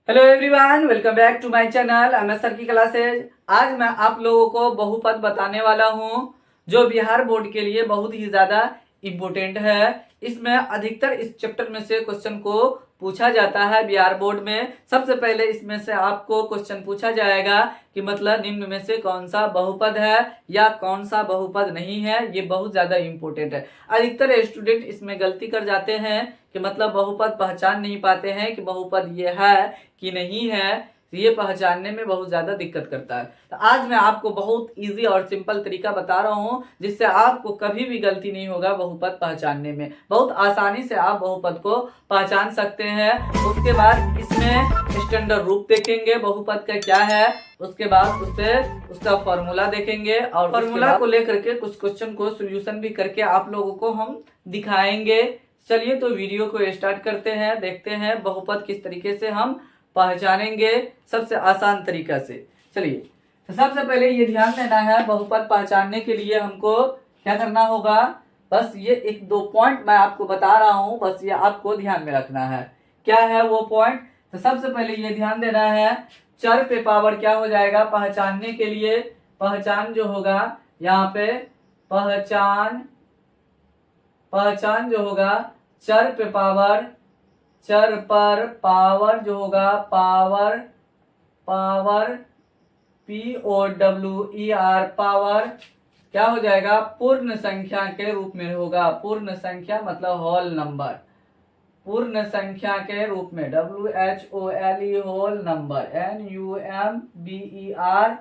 Hello everyone, welcome back to my channel MS sir की classes. आज मैं आप लोगों को बहुपद बताने वाला हूं जो बिहार बोर्ड के लिए बहुत ही ज़्यादा इम्पोर्टेंट है। इसमें अधिकतर इस चैप्टर में से क्वेश्चन को पूछा जाता है बिहार बोर्ड में। सबसे पहले इसमें से आपको क्वेश्चन पूछा जाएगा कि मतलब निम्न में से कौन सा बहुपद है या कौन सा बहुपद नहीं है। ये बहुत ज़्यादा इम्पोर्टेंट है। अधिकतर स्टूडेंट इसमें गलती कर जाते हैं कि मतलब बहुपद पहचान नहीं पाते हैं कि बहुपद ये है कि नहीं है। तो ये पहचानने में बहुत ज़्यादा दिक्कत करता है। तो आज मैं आपको बहुत इजी और सिंपल तरीका बता रहा हूँ जिससे आपको कभी भी गलती नहीं होगा बहुपद पहचानने में। बहुत आसानी से आप बहुपद को पहचान सकते हैं। उसके बाद इसमें स्टैंडर्ड रूप देखेंगे बहुपद का क्या है। उसके बाद उससे उसका फॉर्मूला देखेंगे और फॉर्मूला को लेकर के कुछ क्वेश्चन को सोल्यूशन भी करके आप लोगों को हम दिखाएंगे। चलिए तो वीडियो को स्टार्ट करते हैं, देखते हैं बहुपद किस तरीके से हम पहचानेंगे सबसे आसान तरीका से। चलिए तो सबसे पहले ये ध्यान देना है, बहुपद पहचानने के लिए हमको क्या करना होगा। बस ये एक दो पॉइंट मैं आपको बता रहा हूं, बस ये आपको ध्यान में रखना है। क्या है वो पॉइंट? तो सबसे पहले ये ध्यान देना है, चर पे पावर क्या हो जाएगा पहचानने के लिए। पहचान जो होगा यहाँ पे पहचान जो होगा चर पे पावर, चर पर पावर जो होगा पावर POWER पावर क्या हो जाएगा पूर्ण संख्या के रूप में होगा। पूर्ण संख्या मतलब होल नंबर, पूर्ण संख्या के रूप में WHOLE whole number, NUMBER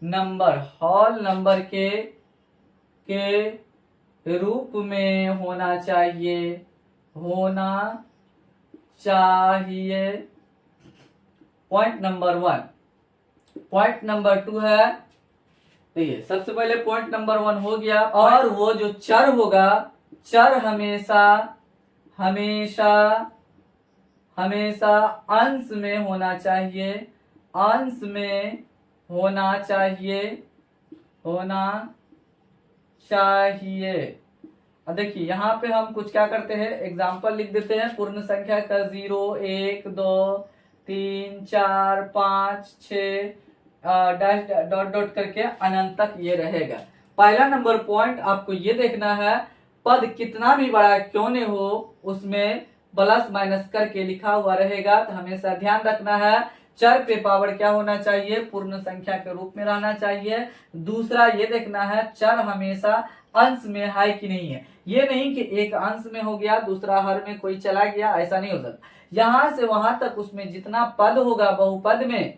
number, whole number के रूप में होना चाहिए पॉइंट नंबर 1। पॉइंट नंबर 2 है, देखिए सबसे पहले पॉइंट नंबर 1 हो गया। और वो जो चर होगा, चर हमेशा अंश में होना चाहिए, अंश में होना चाहिए। अब देखिए यहाँ पे हम कुछ क्या करते हैं, एग्जाम्पल लिख देते हैं। पूर्ण संख्या का 0 1 2 3 4 5 6 डैश डॉट डॉट करके अनंत तक ये रहेगा। पहला नंबर पॉइंट आपको ये देखना है, पद कितना भी बड़ा क्यों नहीं हो उसमें प्लस माइनस करके लिखा हुआ रहेगा। तो हमेशा ध्यान रखना है, चर पे पावर क्या होना चाहिए पूर्ण संख्या के रूप में रहना चाहिए। दूसरा ये देखना है, चर हमेशा अंश में है कि नहीं है। ये नहीं कि एक अंश में हो गया दूसरा हर में कोई चला गया, ऐसा नहीं हो सकता। यहां से वहां तक उसमें जितना पद होगा बहुपद में,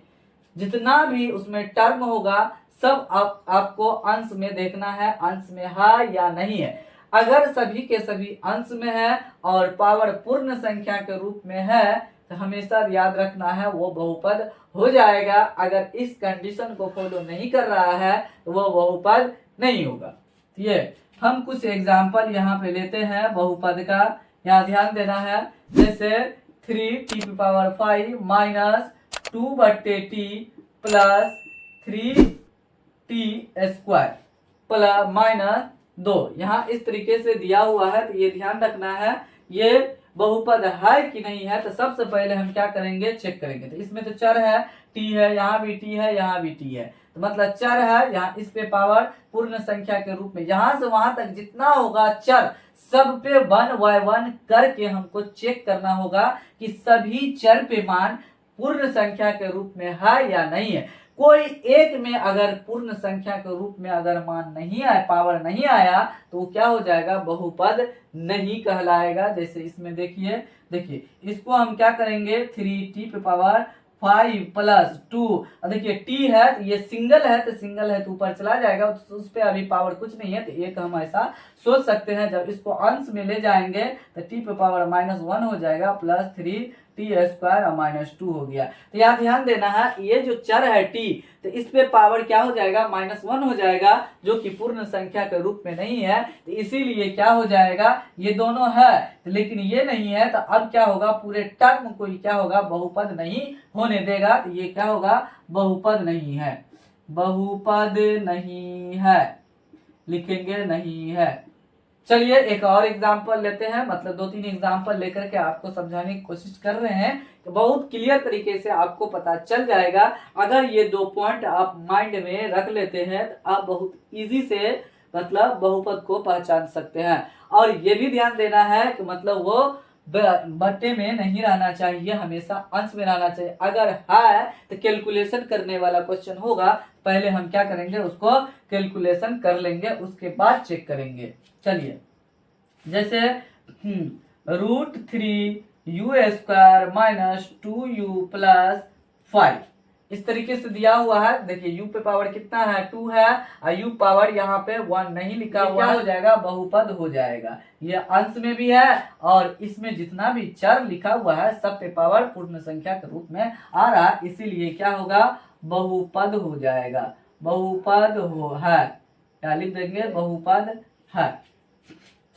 जितना भी उसमें टर्म होगा सब आपको अंश में देखना है, अंश में है या नहीं है। अगर सभी के सभी अंश में है और पावर पूर्ण संख्या के रूप में है तो हमेशा याद रखना है वो बहुपद हो जाएगा। अगर इस कंडीशन को फॉलो नहीं कर रहा है तो वो बहुपद नहीं होगा। ये हम कुछ एग्जाम्पल यहाँ पे लेते हैं बहुपद का, यहाँ ध्यान देना है। जैसे 3t⁵ minus 2/t plus 3t² plus minus 2, यहाँ इस तरीके से दिया हुआ है। तो ये ध्यान रखना है ये बहुपद है कि नहीं है। तो सबसे पहले हम क्या करेंगे, चेक करेंगे। तो इसमें तो चर है, t है, यहाँ भी t है, यहाँ भी t है, तो मतलब चर है। यहाँ इस पे पावर पूर्ण संख्या के रूप में, यहां से वहां तक जितना होगा चर सब पे 1 बाय 1 करके हमको चेक करना होगा कि सभी चर पे मान पूर्ण संख्या के रूप में है या नहीं है। कोई एक में अगर पूर्ण संख्या के रूप में अगर मान नहीं आया, पावर नहीं आया, तो क्या हो जाएगा, बहुपद नहीं कहलाएगा। जैसे इसमें देखिए इसको हम क्या करेंगे, 3t⁵ प्लस 2। देखिए टी है तो ये सिंगल है, तो सिंगल है तो ऊपर चला जाएगा, तो उस पर अभी पावर कुछ नहीं है। तो एक हम ऐसा सोच सकते हैं, जब इसको अंश में ले जाएंगे तो t⁻⁻1 हो जाएगा प्लस 3t² और -2 हो गया। तो यहाँ ध्यान देना है, ये जो चर है t, तो इस पे पावर क्या हो जाएगा, -1 हो जाएगा, जो कि पूर्ण संख्या के रूप में नहीं है। तो इसीलिए क्या हो जाएगा, ये दोनों है लेकिन ये नहीं है। तो अब क्या होगा, पूरे टर्म को क्या होगा, बहुपद नहीं होने देगा। तो ये क्या होगा, बहुपद नहीं है, बहुपद नहीं है, लिखेंगे नहीं है। चलिए एक और एग्जाम्पल लेते हैं, मतलब 2-3 एग्जाम्पल लेकर के आपको समझाने की कोशिश कर रहे हैं तो बहुत क्लियर तरीके से आपको पता चल जाएगा। अगर ये 2 पॉइंट आप माइंड में रख लेते हैं तो आप बहुत इजी से मतलब बहुपद को पहचान सकते हैं। और ये भी ध्यान देना है कि मतलब वो बट्टे में नहीं रहना चाहिए, हमेशा अंश में रहना चाहिए। अगर है तो कैलकुलेशन करने वाला क्वेश्चन होगा, पहले हम क्या करेंगे, उसको कैलकुलेशन कर लेंगे, उसके बाद चेक करेंगे। चलिए जैसे √3u² - 2u + 5 इस तरीके से दिया हुआ है। देखिए u पे पावर कितना है, 2 है, और u पावर यहाँ पे 1 नहीं लिखा हुआ, क्या हो जाएगा, बहुपद हो जाएगा। ये अंश में भी है और इसमें जितना भी चर लिखा हुआ है सब पे पावर पूर्ण संख्या के रूप में आ रहा है, इसीलिए क्या होगा, बहुपद हो जाएगा। बहुपद हो है, क्या लिख देंगे, बहुपद है।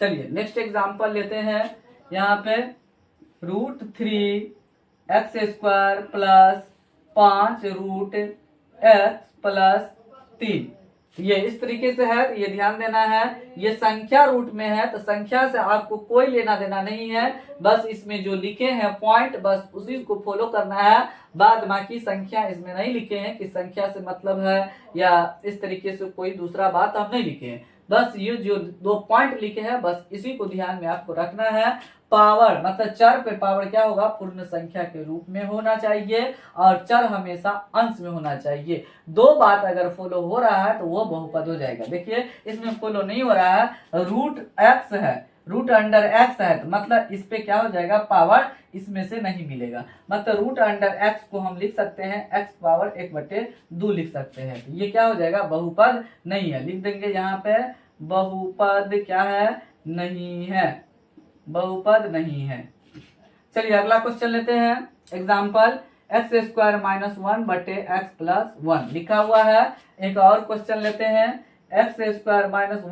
चलिए नेक्स्ट एग्जांपल लेते हैं। यहाँ पे √3x² + 5√x + 3 ये इस तरीके से है, तो ये ध्यान देना है। ये संख्या रूट में है तो संख्या से आपको कोई लेना देना नहीं है, बस इसमें जो लिखे हैं पॉइंट बस उसी को फॉलो करना है। बाद बाकी संख्या इसमें नहीं लिखे हैं कि संख्या से मतलब है या इस तरीके से कोई दूसरा बात हम नहीं लिखे हैं, बस ये जो 2 पॉइंट लिखे हैं बस इसी को ध्यान में आपको रखना है। पावर मतलब चर पे पावर क्या होगा, पूर्ण संख्या के रूप में होना चाहिए और चर हमेशा अंश में होना चाहिए। 2 बात अगर फॉलो हो रहा है तो वो बहुपद हो जाएगा। देखिए इसमें फॉलो नहीं हो रहा है, √x है, √x है, तो मतलब इस पे क्या हो जाएगा, पावर इसमें से नहीं मिलेगा। मतलब √x को हम लिख सकते हैं x पावर 1/2 लिख सकते हैं, तो ये क्या हो जाएगा, बहुपद नहीं है। लिख देंगे यहाँ पे बहुपद क्या है, नहीं है, बहुपद नहीं है। चलिए अगला क्वेश्चन लेते हैं। एग्जाम्पल x² - 1/x + 1 लिखा हुआ है। एक और क्वेश्चन लेते हैं, x² - 1/x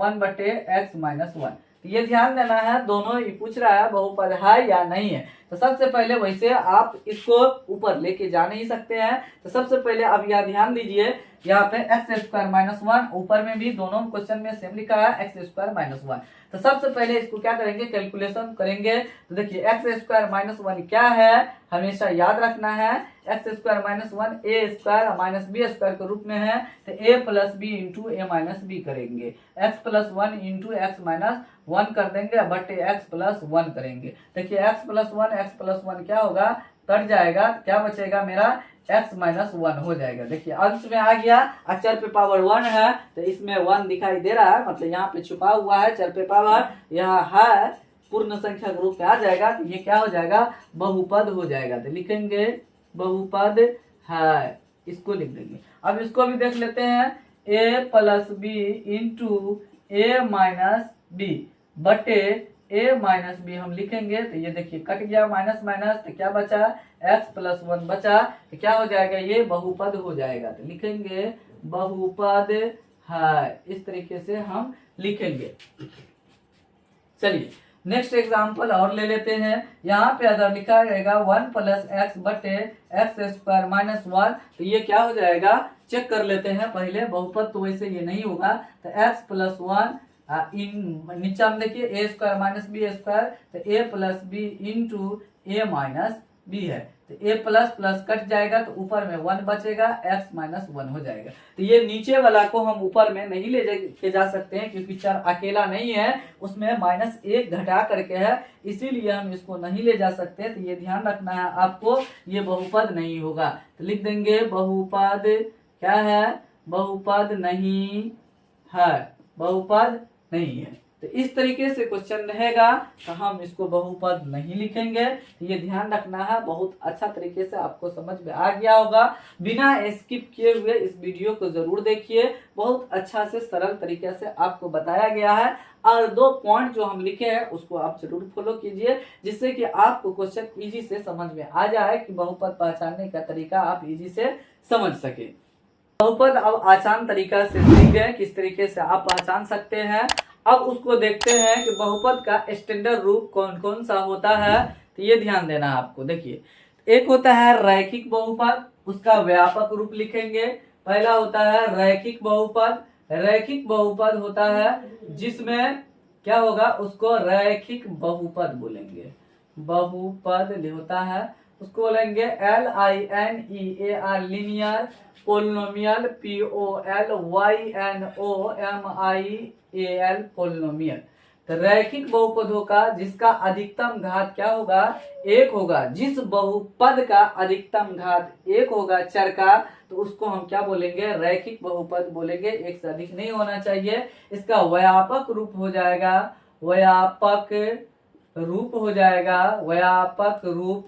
- 1। ये ध्यान देना है, दोनों ही पूछ रहा है बहुपद है या नहीं है। तो सबसे पहले वैसे आप इसको ऊपर लेके जा नहीं सकते हैं, तो सबसे पहले अब यहाँ ध्यान दीजिए, यहाँ पे x² - 1 ऊपर में भी दोनों क्वेश्चन में सेम लिखा है x² - 1। तो सबसे पहले इसको क्या करेंगे, कैलकुलेशन करेंगे। तो देखिए x² - 1 क्या है, हमेशा याद रखना है, x² - 1 a² - b² के रूप में है, तो a + b × a - b करेंगे, x + 1 × x - 1 कर देंगे, बटे x + 1 करेंगे। देखिए x + 1 क्या होगा, कट जाएगा, क्या बचेगा मेरा, x - 1 हो जाएगा। देखिए अंश में आ गया, अचर पे पावर 1 है तो इसमें 1 दिखाई दे रहा है, मतलब यहाँ पे छुपा हुआ है चर पे पावर, यहाँ है पूर्ण संख्या के रूप में आ जाएगा, तो ये क्या हो जाएगा, बहुपद हो जाएगा। तो लिखेंगे बहुपद है, इसको लिख देंगे। अब इसको भी देख लेते हैं, a + b × a - b बटे a - b हम लिखेंगे, तो ये देखिए कट गया माइनस माइनस, तो क्या बचा, x + 1 बचा, तो क्या हो जाएगा, ये बहुपद हो जाएगा। तो लिखेंगे बहुपद है, इस तरीके से हम लिखेंगे। चलिए नेक्स्ट एग्जांपल और ले लेते हैं। यहाँ पे अगर लिखा रहेगा 1 + x बटे x² - 1, तो ये क्या हो जाएगा, चेक कर लेते हैं पहले। बहुपद तो वैसे ये नहीं होगा, तो x + 1 नीचे हम देखिए a² - b², तो a + b × a - b है, तो a प्लस कट जाएगा तो ऊपर में 1 बचेगा, x - 1 हो जाएगा। तो ये नीचे वाला को हम ऊपर में नहीं ले के जा सकते हैं क्योंकि चर अकेला नहीं है, उसमें -1 घटा करके है, इसीलिए हम इसको नहीं ले जा सकते। तो ये ध्यान रखना है आपको, ये बहुपद नहीं होगा। तो लिख देंगे बहुपद क्या है, बहुपद नहीं है, बहुपद नहीं है। तो इस तरीके से क्वेश्चन रहेगा, तो हम इसको बहुपद नहीं लिखेंगे। तो ये ध्यान रखना है, बहुत अच्छा तरीके से आपको समझ में आ गया होगा। बिना स्किप किए हुए इस वीडियो को जरूर देखिए, बहुत अच्छा से सरल तरीके से आपको बताया गया है। और 2 पॉइंट जो हम लिखे हैं उसको आप जरूर फॉलो कीजिए, जिससे कि आपको क्वेश्चन इजी से समझ में आ जाए, कि बहुपद पहचानने का तरीका आप इजी से समझ सके। बहुपद अब आसान तरीका से सीख गए, किस तरीके से आप पहचान सकते हैं। अब उसको देखते हैं कि बहुपद का स्टैंडर्ड रूप कौन कौन सा होता है। तो ये ध्यान देना आपको। देखिए एक होता है रैखिक बहुपद, उसका व्यापक रूप लिखेंगे। पहला होता है रैखिक बहुपद। रैखिक बहुपद होता है जिसमें क्या होगा, उसको रैखिक बहुपद बोलेंगे। बहुपद होता है उसको बोलेंगे LINEAR, linear polynomial, POLYNOMIAL, polynomial. तो रैखिक बहुपदों का जिसका अधिकतम घात क्या होगा, एक होगा। जिस बहुपद का अधिकतम घात एक होगा चर का, तो उसको हम क्या बोलेंगे, रैखिक बहुपद बोलेंगे। एक से अधिक नहीं होना चाहिए। इसका व्यापक रूप हो जाएगा, व्यापक रूप हो जाएगा, व्यापक रूप,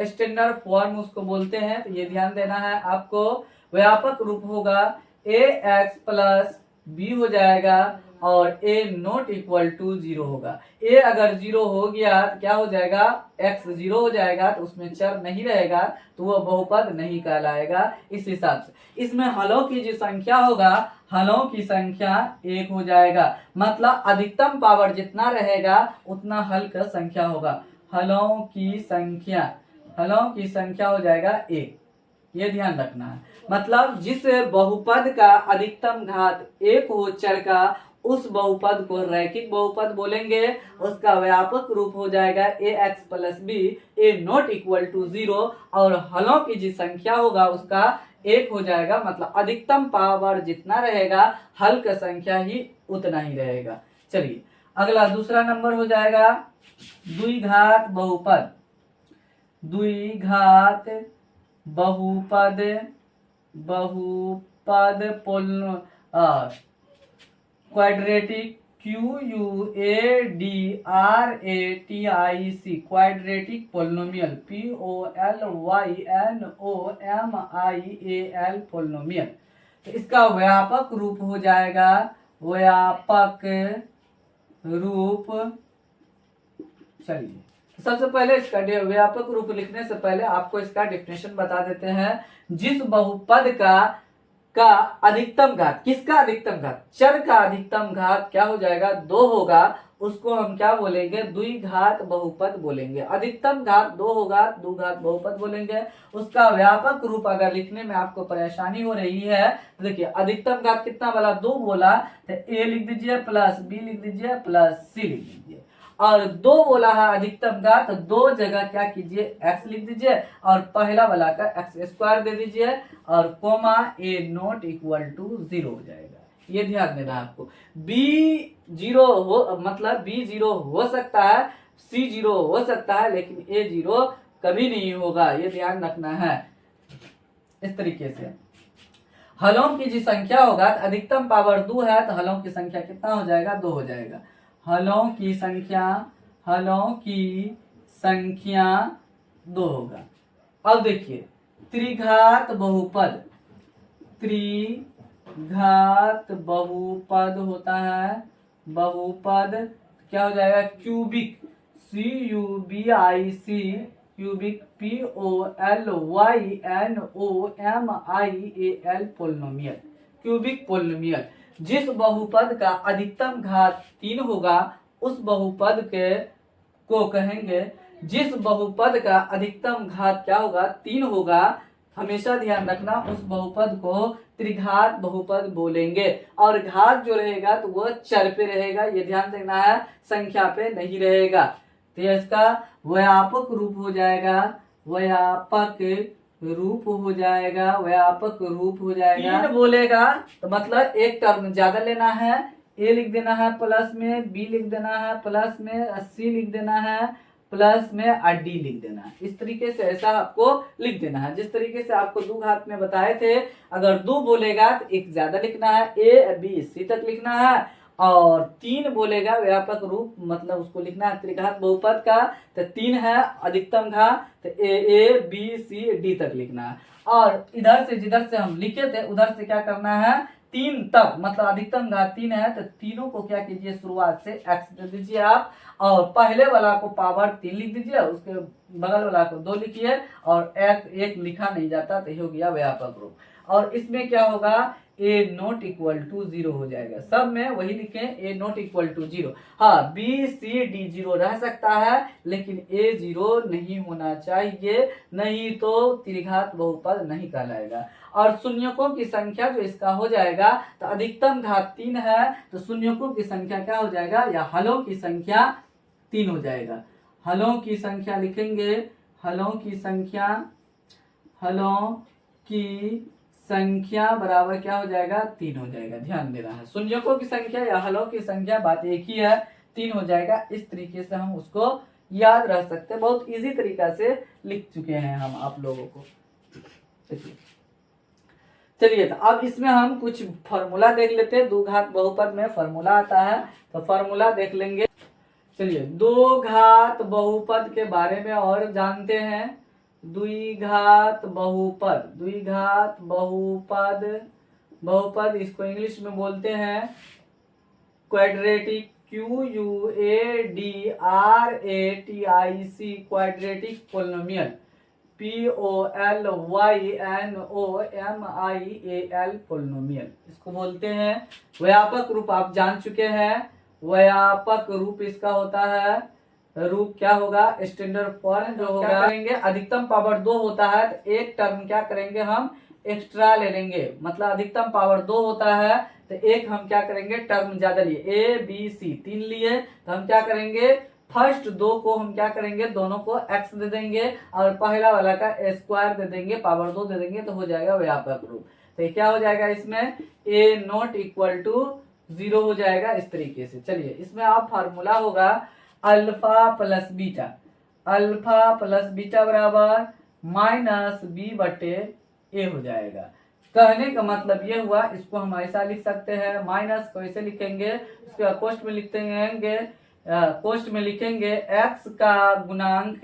स्टैंडर्ड फॉर्म उसको बोलते हैं। तो ये ध्यान देना है आपको। व्यापक रूप होगा ax प्लस बी हो जाएगा और a नॉट इक्वल टू 0 होगा। a अगर 0 हो गया तो क्या हो जाएगा, x 0 हो जाएगा, तो उसमें चर नहीं रहेगा, तो वह बहुपद नहीं कहलाएगा। इस हिसाब से इसमें हलों की जो संख्या होगा, हलों की संख्या 1 हो जाएगा। मतलब अधिकतम पावर जितना रहेगा उतना हल का संख्या होगा। हलों की संख्या हो जाएगा 1। ये ध्यान रखना है। मतलब जिस बहुपद का अधिकतम घात 1 हो चर का, उस बहुपद को रैखिक बहुपद बोलेंगे। उसका व्यापक रूप हो जाएगा ax plus B, a not equal to 0, और हलों की जो संख्या होगा उसका 1 हो जाएगा। मतलब अधिकतम पावर जितना रहेगा, हल का संख्या ही उतना ही रहेगा। चलिए अगला दूसरा नंबर हो जाएगा द्विघात बहुपद। द्विघात बहुपद, quadratic, QUADRATIC, quadratic polynomial, POLYNOMIAL, polynomial. तो इसका व्यापक रूप हो जाएगा, व्यापक रूप। चलिए सबसे पहले इसका व्यापक रूप लिखने से पहले आपको इसका डेफिनेशन बता देते हैं। जिस बहुपद का अधिकतम घात, किसका अधिकतम घात, चर का अधिकतम घात क्या हो जाएगा, 2 होगा, उसको हम क्या बोलेंगे, द्विघात बहुपद बोलेंगे। अधिकतम घात 2 होगा, द्विघात बहुपद बोलेंगे। उसका व्यापक रूप अगर लिखने में आपको परेशानी हो रही है तो देखिए, अधिकतम घात कितना बोला, 2 बोला, तो a लिख दीजिए प्लस b लिख दीजिए प्लस c लिख दीजिए। और 2 बोला है अधिकतम घात, तो 2 जगह क्या कीजिए, x लिख दीजिए और पहला वाला का x स्क्वायर दे दीजिए और comma a not equal to 0 हो जाएगा। ये ध्यान देना आपको। b 0 हो, मतलब b 0 हो सकता है, c 0 हो सकता है, लेकिन a 0 कभी नहीं होगा। ये ध्यान रखना है। इस तरीके से हलों की जो संख्या होगा, अधिकतम पावर 2 है, तो हलों की संख्या कितना हो जाएगा, 2 हो जाएगा। हलों की संख्या 2 होगा। अब देखिए त्रिघात बहुपद होता है। बहुपद क्या हो जाएगा, cubic, CUBIC, cubic, POLYNOMIAL, polynomial, cubic polynomial. जिस बहुपद का अधिकतम घात 3 होगा, उस बहुपद को कहेंगे, जिस बहुपद का अधिकतम घात क्या होगा, 3 होगा, हमेशा ध्यान रखना, उस बहुपद को त्रिघात बहुपद बोलेंगे। और घात जो रहेगा तो वह चर पे रहेगा, ये ध्यान देना है, संख्या पे नहीं रहेगा। तो इसका व्यापक रूप हो जाएगा, व्यापक रूप हो जाएगा। 3 बोलेगा तो मतलब एक टर्म ज्यादा लेना है, a लिख देना है प्लस में, b लिख देना है प्लस में, c लिख देना है प्लस में, और d लिख देना है। इस तरीके से ऐसा आपको लिख देना है, जिस तरीके से आपको द्विघात में बताए थे। अगर 2 बोलेगा तो एक ज्यादा लिखना है, a b c तक लिखना है, और 3 बोलेगा व्यापक रूप, मतलब उसको लिखना है त्रिघात बहुपद का, तो 3 है अधिकतम घात, तो a b c d तक लिखना है। और इधर से जिधर से हम लिखे थे उधर से क्या करना है, 3 तक, मतलब अधिकतम घात 3 है, तो तीनों को क्या कीजिए, शुरुआत से x दे दीजिए आप, और पहले वाला को पावर 3 लिख दीजिए, उसके बगल वाला को 2 लिखिए, और एक लिखा नहीं जाता, तो हो गया व्यापक रूप। और इसमें क्या होगा, ए नॉट इक्वल टू 0 हो जाएगा। सब में वही लिखें, ए नॉट इक्वल टू 0। हाँ, बी सी डी 0 रह सकता है, लेकिन ए 0 नहीं होना चाहिए, नहीं तो त्रिघात बहुपद नहीं कहलाएगा। और शून्यकों की संख्या जो इसका हो जाएगा, तो अधिकतम घात 3 है, तो शून्यकों की संख्या क्या हो जाएगा, या हलों की संख्या 3 हो जाएगा। हलों की संख्या लिखेंगे, हलों की संख्या बराबर क्या हो जाएगा, 3 हो जाएगा। ध्यान देना है, शून्यकों की संख्या या हलों की संख्या बात एक ही है, 3 हो जाएगा। इस तरीके से हम उसको याद रख सकते हैं, बहुत इजी तरीका से लिख चुके हैं हम आप लोगों को। चलिए, तो अब इसमें हम कुछ फॉर्मूला देख लेते हैं। द्विघात बहुपद में फॉर्मूला आता है, तो फॉर्मूला देख लेंगे। चलिए, दो घात बहुपद के बारे में और जानते हैं। द्विघात बहुपद इसको इंग्लिश में बोलते हैं quadratic, QUADRATIC, quadratic polynomial, POLYNOMIAL polynomial इसको बोलते हैं। व्यापक रूप आप जान चुके हैं, व्यापक रूप इसका होता है, रूप क्या होगा, स्टैंडर्ड फॉर्म जो होगा, करेंगे अधिकतम पावर 2 होता है, तो एक टर्म क्या करेंगे हम एक्स्ट्रा ले लेंगे। मतलब अधिकतम पावर 2 होता है, तो एक हम क्या करेंगे टर्म ज्यादा लिए, ए बी सी 3 लिए, तो हम क्या करेंगे फर्स्ट 2 को हम क्या करेंगे, दोनों को x दे देंगे और पहला वाला का स्क्वायर दे देंगे, पावर 2 दे देंगे, तो हो जाएगा व्यापक रूप। तो ये क्या हो जाएगा, इसमें ए नॉट इक्वल टू 0 हो जाएगा इस तरीके से। चलिए, इसमें आप फार्मूला होगा अल्फा प्लस बीटा बराबर माइनस बी बटे ए हो जाएगा। कहने का मतलब ये हुआ, इसको हम ऐसा लिख सकते हैं, माइनस को ऐसे लिखेंगे, उसके बाद कोष्ठ में लिखेंगे x का गुणांक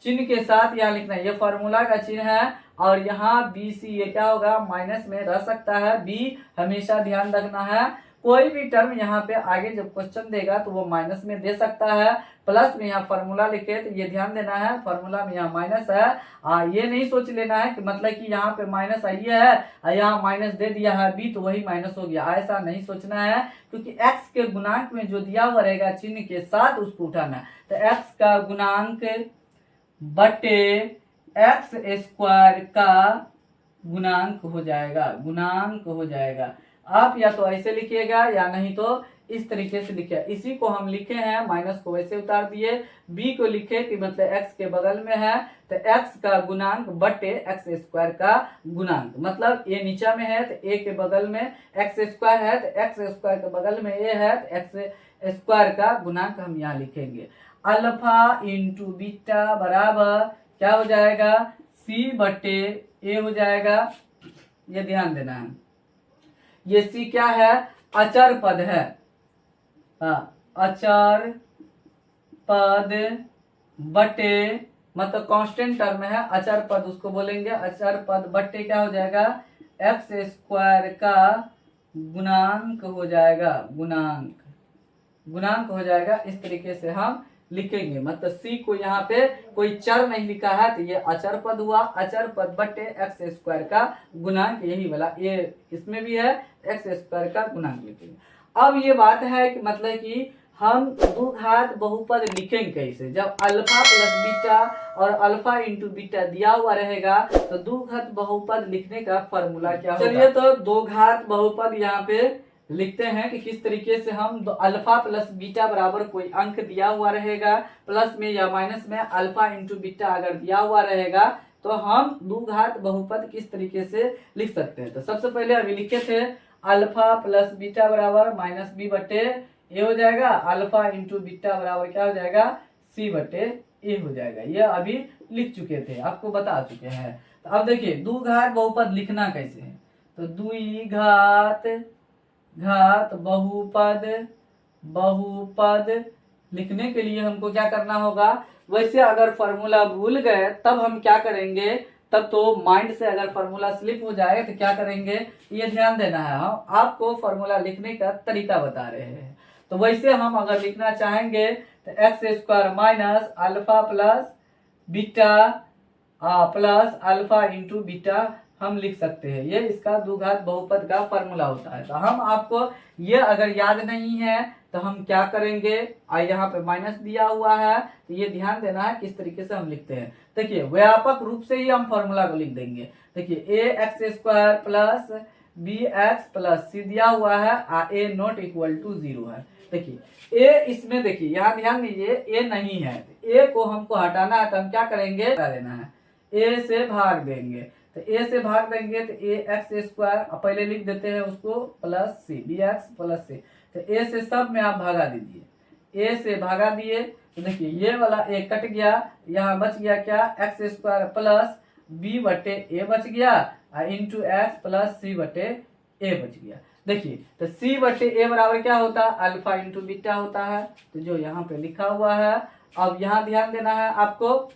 चिन्ह के साथ यहाँ लिखना है, ये फॉर्मूला का चिन्ह है, और यहाँ बी सी ये क्या होगा, माइनस में रह सकता है, बी हमेशा ध्यान रखना है। कोई भी टर्म यहाँ पे आगे जब क्वेश्चन देगा तो वो माइनस में दे सकता है, प्लस में यहाँ फॉर्मूला लिखे तो ये ध्यान देना है, फॉर्मूला में यहाँ माइनस है। ये नहीं सोच लेना है कि मतलब कि यहाँ पे माइनस आई है और यहाँ माइनस दे दिया है बी तो वही माइनस हो गया, ऐसा नहीं सोचना है, क्योंकि x के गुणांक में जो दिया हुआ रहेगा चिन्ह के साथ उसको उठाना है। तो x का गुणांक बटे एक्स स्क्वायर का गुणांक हो जाएगा। आप या तो ऐसे लिखिएगा या नहीं तो इस तरीके से लिखिए। इसी को हम लिखे हैं, माइनस को वैसे उतार दिए, बी को लिखे कि मतलब x के बगल में है, तो x का गुणांक बटे एक्स स्क्वायर का गुणांक, मतलब ए नीचा में है तो ए के बगल में एक्स स्क्वायर है, तो एक्स स्क्वायर के बगल में ए है, तो एक्स स्क्वायर का गुणांक हम यहाँ लिखेंगे। अल्फा इंटू बीटा बराबर क्या हो जाएगा, सी बटे ए हो जाएगा। ये ध्यान देना है, ये सी क्या है, अचर पद है, अचर पद बटे मतलब कांस्टेंट टर्म है, अचर पद उसको बोलेंगे, अचर पद बटे क्या हो जाएगा, एक्स स्क्वायर का गुणांक हो जाएगा। इस तरीके से हम लिखेंगे, मतलब सी को यहाँ पे कोई चर नहीं लिखा है, तो ये अचर पद हुआ, अचर पद बटे एक्स स्क्वायर का गुणांक, यही वाला ये इसमें भी है, एक्स स्क्वायर का गुणांक लिखेंगे। अब ये बात है कि मतलब कि हम द्विघात बहुपद लिखेंगे कैसे, जब अल्फा प्लस बीटा और अल्फा इंटू बीटा दिया हुआ रहेगा, तो द्विघात बहुपद लिखने का फॉर्मूला क्या होगा। चलिए, तो द्विघात बहुपद यहाँ पे लिखते हैं कि किस तरीके से हम अल्फा प्लस बीटा बराबर कोई अंक दिया हुआ रहेगा, प्लस में या माइनस में अल्फा इंटू बीटा अगर दिया हुआ रहेगा, तो हम द्विघात बहुपद किस तरीके से लिख सकते हैं। तो सबसे पहले अभी लिखे थे अल्फा प्लस बीटा बराबर माइनस बी बटे ए हो जाएगा, अल्फा इंटू बीटा बराबर क्या हो जाएगा, सी बटे ए हो जाएगा। ये अभी लिख चुके थे, आपको बता चुके हैं। तो अब देखिए द्विघात बहुपद लिखना कैसे है, तो द्विघात बहुपद लिखने के लिए हमको क्या करना होगा, वैसे अगर फॉर्मूला भूल गए तब हम क्या करेंगे, तब तो माइंड से अगर फॉर्मूला स्लिप हो जाए तो क्या करेंगे, ये ध्यान देना है, हम आपको फॉर्मूला लिखने का तरीका बता रहे हैं। तो वैसे हम अगर लिखना चाहेंगे तो x square minus alpha plus beta plus alpha into beta हम लिख सकते हैं। ये इसका द्विघात बहुपद का फॉर्मूला होता है। तो हम आपको ये अगर याद नहीं है तो हम क्या करेंगे, यहाँ पे माइनस दिया हुआ है तो ये ध्यान देना है किस तरीके से हम लिखते हैं। देखिए व्यापक रूप से ही हम फॉर्मूला को लिख देंगे। देखिए a x square plus b x plus c दिया हुआ है, ए नॉट इक्वल टू 0 है। देखिए ए इसमें देखिए यहाँ ध्यान दीजिए ए नहीं है, ए को हमको हटाना है तो हम क्या करेंगे, हटा देना है, ए से भाग देंगे। तो ए से भाग देंगे तो ए एक्स स्क्वायर पहले लिख देते हैं उसको प्लस सी, बी एक्स प्लस सी। तो ए से सब में आप भागा दीजिए, ए से भागा दिए तो देखिए ये वाला ए कट गया, यहाँ बच गया क्या, एक्स स्क्वायर प्लस बी बटे ए बच गया इंटू एक्स प्लस सी बटे ए बच गया। देखिए तो सी बटे ए बराबर क्या होता है, अल्फा इंटू बीटा होता है, तो जो यहाँ पे लिखा हुआ है। अब यहाँ ध्यान देना है आपको,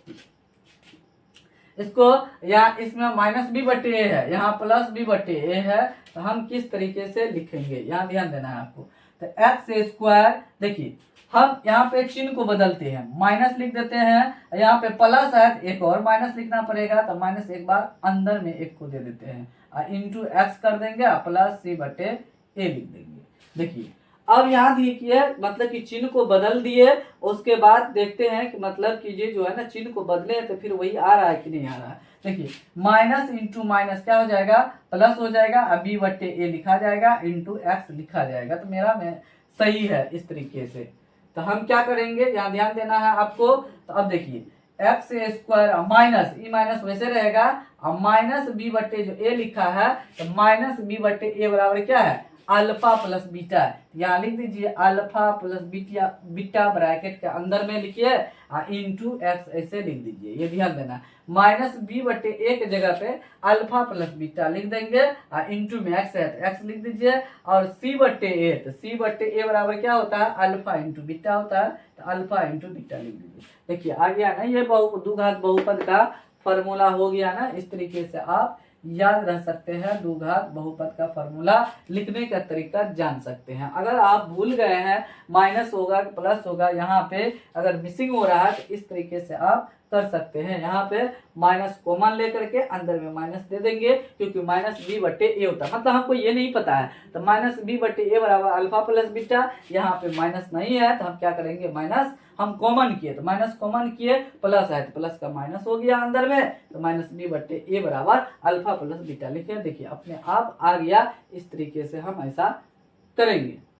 इसको यहाँ इसमें माइनस बी बटे ए है, यहाँ प्लस बी बटे ए है, तो हम किस तरीके से लिखेंगे यहाँ ध्यान देना है आपको। तो एक्स स्क्वायर देखिए हम यहाँ पे चिन्ह को बदलते हैं, माइनस लिख देते हैं, यहाँ पे प्लस है एक और माइनस लिखना पड़ेगा, तो माइनस एक बार अंदर में एक को दे देते हैं इंटू एक्स कर देंगे प्लस सी बटे ए लिख देंगे। देखिए अब यहाँ देखिए मतलब कि चिन्ह को बदल दिए, उसके बाद देखते हैं कि मतलब कि ये जो है ना चिन्ह को बदले तो फिर वही आ रहा है कि नहीं आ रहा है। देखिए माइनस इंटू माइनस क्या हो जाएगा, प्लस हो जाएगा, अब बी बटे ए लिखा जाएगा इंटू एक्स लिखा जाएगा। तो मेरा में सही है इस तरीके से। तो हम क्या करेंगे यहाँ ध्यान देना है आपको। तो अब देखिए x square minus E minus वैसे रहेगा, अब माइनस बी बटे जो ए लिखा है तो माइनस बी बटे ए बराबर क्या है, अल्फा प्लस बीटा। यहाँ लिख दीजिए alpha plus beta, beta bracket के अंदर में लिखिए इंटू एक्स ऐसे लिख दीजिए, ये ध्यान देना। माइनस बी बटे ए के जगह पे अल्फा प्लस बीटा लिख देंगे इंटू में एक्स है तो एक्स लिख दीजिए, और सी बटे ए, तो सी बटे ए बराबर क्या होता है, अल्फा इंटू बीटा होता है, तो अल्फा इंटू बीटा लिख दीजिए। देखिए आ गया ना, ये द्विघात बहुपद का फॉर्मूला हो गया ना। इस तरीके से आप याद रह सकते हैं, द्विघात बहुपद का फॉर्मूला लिखने का तरीका जान सकते हैं। अगर आप भूल गए हैं माइनस होगा प्लस होगा, यहाँ पे अगर मिसिंग हो रहा है तो इस तरीके से आप कर सकते हैं। यहाँ पे माइनस कॉमन लेकर के अंदर में माइनस दे देंगे, क्योंकि माइनस बी बटे ए होता है, मतलब हमको ये नहीं पता है, तो माइनस बी बटे ए बराबर अल्फा प्लस बीटा। यहाँ पे माइनस नहीं है तो हम क्या करेंगे, माइनस हम कॉमन किए तो माइनस कॉमन किए, प्लस है तो प्लस का माइनस हो गया अंदर में, तो माइनस बी बटे ए बराबर अल्फा प्लस बीटा लिखे। देखिए अपने आप आ गया। इस तरीके से हम ऐसा करेंगे।